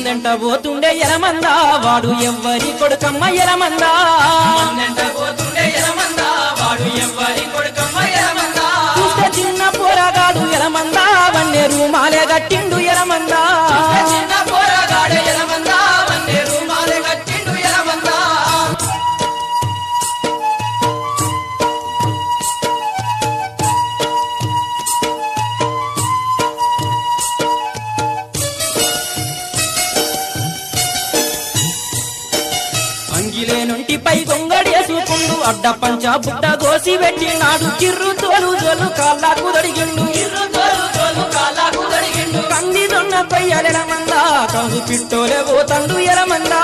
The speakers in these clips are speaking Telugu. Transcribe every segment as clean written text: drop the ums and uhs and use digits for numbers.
మందెంట పోతుండే ఎలమందా వాడు ఎవ్వరి కొడుకమ్మ ఎలమందా మందెంట పోతుండే ఎలమందా వాడు ఎవ్వరి కొడుకమ్మ ఎలమందా చూస్తే చిన్న పోరగాడు ఎలమందా వన్నే రూమాలే గట్టిండు ఎలమందా చిన్న పోరగాడు ఎలమందా వన్నే రూమాలే గట్టిండు ఎలమందా అంగిలేనుంటిపై గొంగడేసుకుండు అడ్డ పంచ బుట్ట గోసి పెట్టినాడు కిర్రు తోలు జోలు కాళ్ళకు దడిగిండు కంది దొన్న కొయ్యలెలమందా కౌసు పిట్టోలే పోతండు ఎలమందా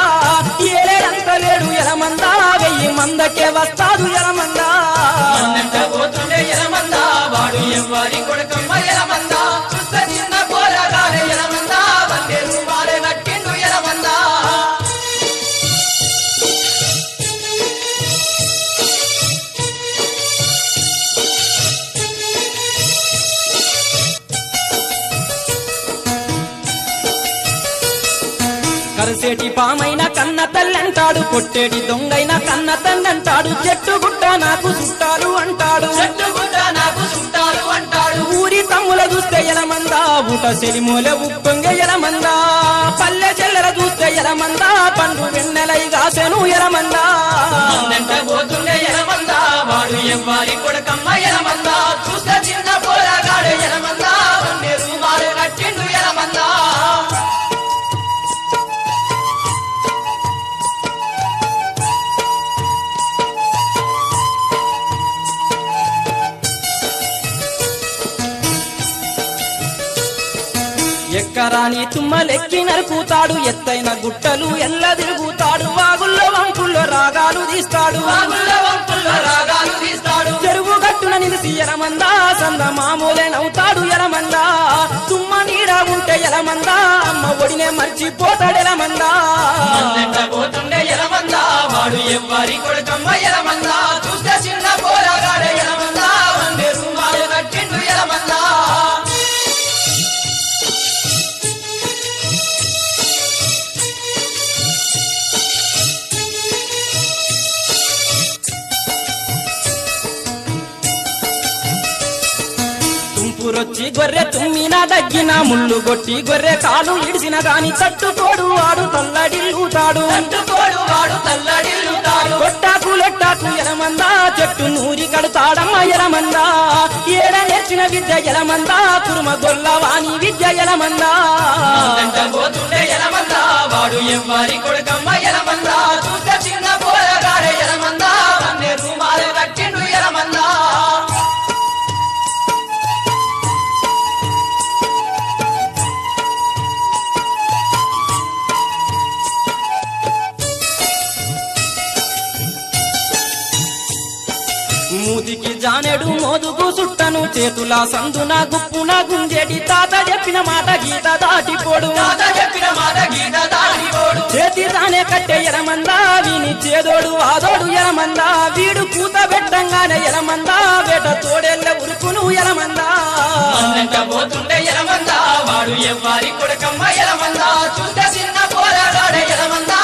ఏలేడంత లేడు ఎలమందా వెయ్యి మందకే వస్తాడు ఎలమందా మందెంట పోతుండే ఎలమందా వాడు ఎవ్వరి కొడుకమ్మ ఎలమందా చూస్తే చిన్న పోరగాడు ఎలమందా వన్నే రూమాలే గట్టిండు ఎలమందా కరసేటి పామైన కన్న తల్లంటాడు కొట్టేటి దొంగైన కన్న తల్లంటాడు చెట్టు గుట్ట నాకు చుట్టాలు అంటాడు చెట్టుగుడ్డ నాకు చుట్టాలు అంటాడు ఊరి తమ్ముల చూస్తే ఎలమందా ఊట సెలిమూల ఉప్పొంగ ఎలమందా పల్లె చెల్లెల చూస్తే ఎలమందా పండు వెన్నెలై గాసెను ఎలమందా మందెంట పోతుండే ఎలమందా వాడు ఎవ్వరి కొడుకమ్మ ఎలమందా చూస్తే చిన్న పోరగాడు ఎలమందా వన్నే రూమాలే గట్టిండు ఎలమందా ఎక్కరాని తుమ్మలెక్కి నరుకుతాడు ఎత్తైన గుట్టలు ఎల్ల తిరుగుతాడు వాగుల్లో వంపుల్లో రాగాలు తీస్తాడు వాగుల్లో వంపుల్లో రాగాలు తీస్తాడు చెరువు గట్టున నిలిసి ఎలమందా సంద మామూలే నవ్వుతాడు ఎలమందా తుమ్మ నీడ ఉంటే ఎలమందా అమ్మ ఒడినే మర్చిపోతాడు ఎలమందా మందెంట పోతుండే ఎలమందా వాడు ఎవ్వరి కొడుకమ్మ ఎలమందా చూస్తే చిన్న పోరగాడు ఎలమందా వన్నే రూమాలు గట్టిండు ఎలమందా తుంపురొచ్చి గొర్రె తుమ్మిన దగ్గిన ముళ్ళు కొట్టి గొర్రె కాలు ఇడిసిన గాని తట్టుకోడు వాడు తల్లడిల్లుతాడు తట్టుకోడు వాడు తల్లడిల్లుతాడు కొట్టాకు లొట్టాకు ఎలమందా చెట్టు నూరి కడతాడమ్మ ఎలమందా ఏడ నేర్చిన విద్య ఎలమందా కురుమ గొల్లవాణి విద్య ఎలమందా మందెంట పోతుండే ఎలమందా వాడు ఎవ్వరి కొడుకమ్మ ఎలమందా చూస్తే చిన్న పోరగాడు ఎలమందా వన్నే రూమాలే గట్టిండు ఎలమందా మూతికి జానెడు మోదుగు సుట్టను చేతుల సందున గుప్పున గుంజేటి తాత చెప్పిన మాట గీత దాటిపోడు తాత చెప్పిన మాట గీత దాటిపోడు చేతి రానే కట్టే ఎలమందా వీని చేదోడు ఆదోడు ఎలమందా వీడు కూత పెట్టంగానే ఎలమందా వేట తోడెళ్ళ ఉరుకును ఎలమందా మందెంట పోతుండే ఎలమందా వాడు ఎవ్వరి కొడుకమ్మ ఎలమందా చూస్తే చిన్న పోరగాడు ఎలమందా